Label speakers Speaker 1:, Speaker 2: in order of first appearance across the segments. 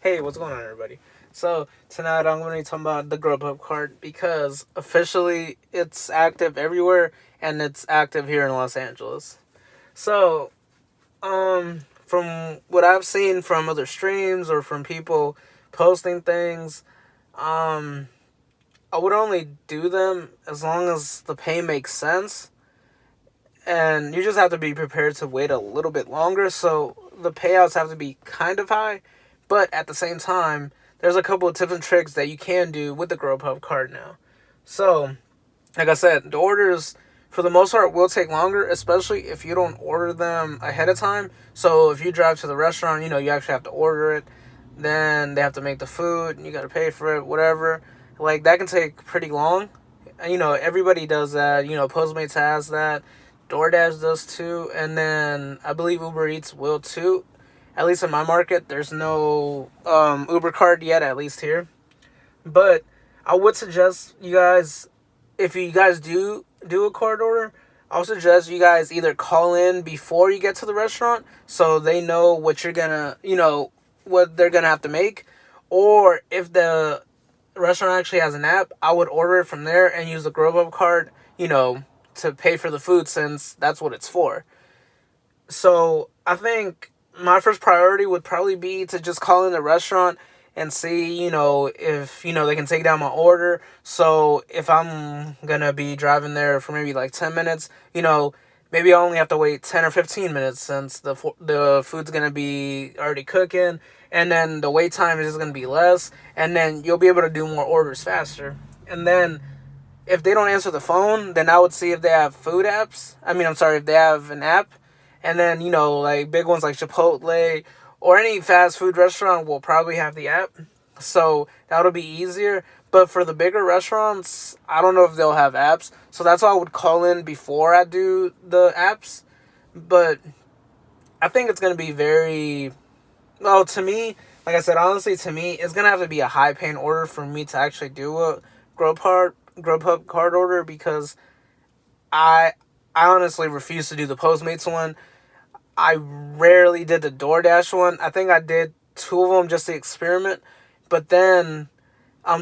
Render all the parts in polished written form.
Speaker 1: Hey, what's going on, everybody? So, tonight I'm going to be talking about the Grubhub card because officially it's active everywhere and it's active here in Los Angeles. So, from what I've seen from other streams or from people posting things, um, I would only do them as long as the pay makes sense. And you just have to be prepared to wait a little bit longer, so the payouts have to be kind of high, but at the same time, there's a couple of tips and tricks that you can do with the Grubhub card now. So, like I said, the orders for the most part will take longer, especially if you don't order them ahead of time. So if you drive to the restaurant, you actually have to order it. Then they have to make the food, and you got to pay for it, whatever. Like that can take pretty long. And, everybody does that. Postmates has that. DoorDash does too, and then I believe Uber Eats will too. At least in my market, there's no Uber card yet, at least here. But I would suggest you guys, if you guys do a card order, I'll suggest you guys either call in before you get to the restaurant so they know what you're gonna, what they're gonna have to make, or if the restaurant actually has an app, I would order it from there and use the Grubhub card, to pay for the food since that's what it's for. So I think my first priority would probably be to just call in the restaurant and see, if, they can take down my order. So if I'm going to be driving there for maybe like 10 minutes, maybe I only have to wait 10 or 15 minutes since the food's going to be already cooking. And then the wait time is just going to be less. And then you'll be able to do more orders faster. And then if they don't answer the phone, then I would see if they have food apps. If they have an app. And then, like big ones like Chipotle or any fast food restaurant will probably have the app. So that'll be easier. But for the bigger restaurants, I don't know if they'll have apps. So that's why I would call in before I do the apps. But I think it's going to be well, to me, like I said, honestly, to me, it's going to have to be a high paying order for me to actually do a Grubhub card order because I honestly refuse to do the Postmates one. I rarely did the DoorDash one. I think I did two of them just to experiment. But then,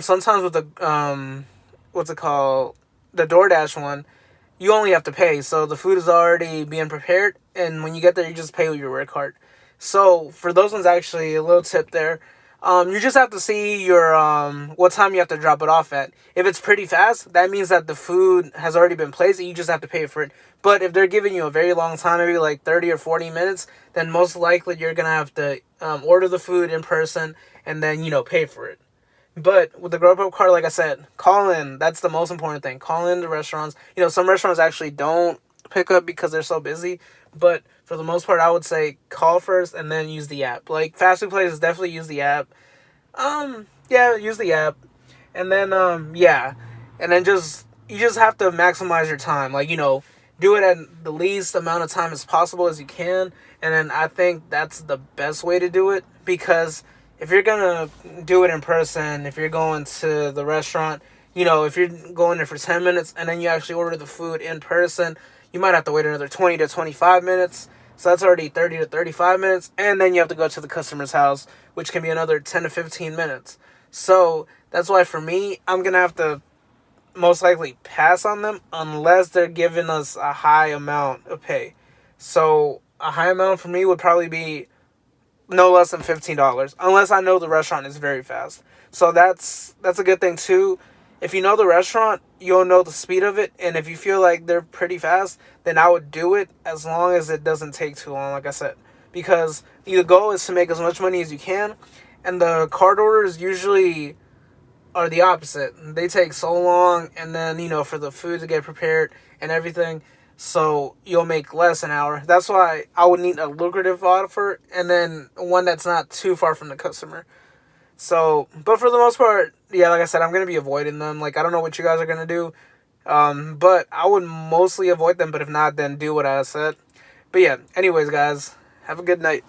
Speaker 1: sometimes with the what's it called, the DoorDash one, you only have to pay. So the food is already being prepared, and when you get there, you just pay with your red card. So for those ones, actually, a little tip there. You just have to see your what time you have to drop it off at. If it's pretty fast, that means that the food has already been placed and you just have to pay for it. But if they're giving you a very long time, maybe like 30 or 40 minutes, then most likely you're going to have to order the food in person and then, pay for it. But with the Grubhub card, like I said, call in. That's the most important thing. Call in the restaurants. Some restaurants actually don't pick up because they're so busy. But for the most part, I would say call first and then use the app. Like fast food places definitely use the app. Yeah, use the app. And then yeah. And then you just have to maximize your time. Like, do it at the least amount of time as possible as you can. And then I think that's the best way to do it because if you're going to do it in person, if you're going to the restaurant, if you're going there for 10 minutes and then you actually order the food in person, you might have to wait another 20 to 25 minutes. So that's already 30 to 35 minutes. And then you have to go to the customer's house, which can be another 10 to 15 minutes. So that's why for me, I'm going to have to most likely pass on them unless they're giving us a high amount of pay. So a high amount for me would probably be no less than $15, unless I know the restaurant is very fast. So that's a good thing too. If you know the restaurant, you'll know the speed of it, and if you feel like they're pretty fast, then I would do it as long as it doesn't take too long, like I said. Because the goal is to make as much money as you can, and the card orders usually are the opposite. They take so long, and then, for the food to get prepared and everything, so you'll make less an hour. That's why I would need a lucrative offer, and then one that's not too far from the customer. So, but for the most part, yeah, like I said, I'm going to be avoiding them. Like, I don't know what you guys are going to do. But I would mostly avoid them. But if not, then do what I said. But yeah, anyways, guys, have a good night.